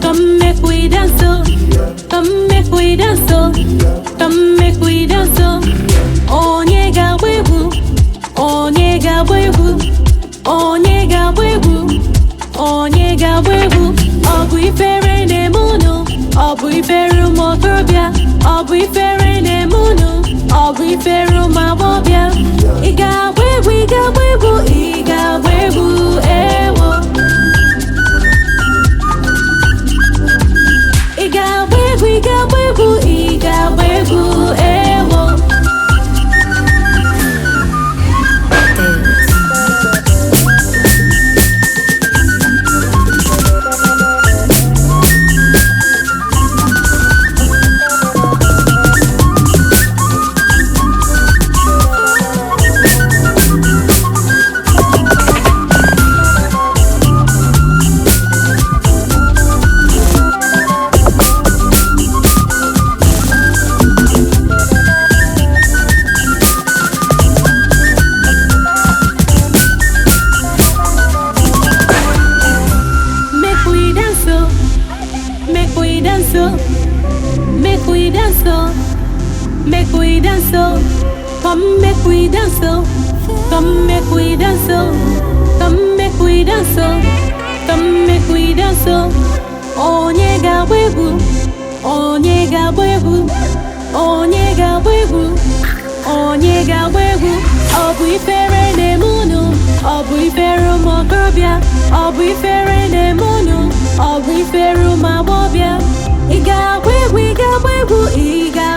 Come make we dance, oh. Come make we dance, oh. Come make we dance, oh. Onye ga-agba egwu, onye ga-agba egwu, onye ga-agba egwu, onye ga-agba egwu. Ọ bụ ifere na-eme unu, ọ bụ ifere ụmụ okorobịa, ọ bụ ifere na-eme unu, ọ bụ ifere ụmụ agbọbịa. Ị ga-agba egwu, ị ga-agba egwu, ị ga-agba egwu, ewo. Ị ga-agba egwu, ị ga-agba egwu, ị ga-agba egwu, ewo. Make we dance, oh. Make we dance, oh. Make we dance, oh. Come make we dance, oh. Come make we dance, oh. Come make we dance, oh. Come make we dance, oh. Onye ga-agba egwu, onye ga-agba egwu, onye ga-agba egwu, onye ga-agba egwu. Ọ bụ ifere na-eme unu, ọ bụ ifere ụmụ okorobịa, ọ bụ ifere na-eme unu, ọ bụ ifere ụmụ agbọbịa. Ị ga-agba egwu, ị ga-agba egwu, ị ga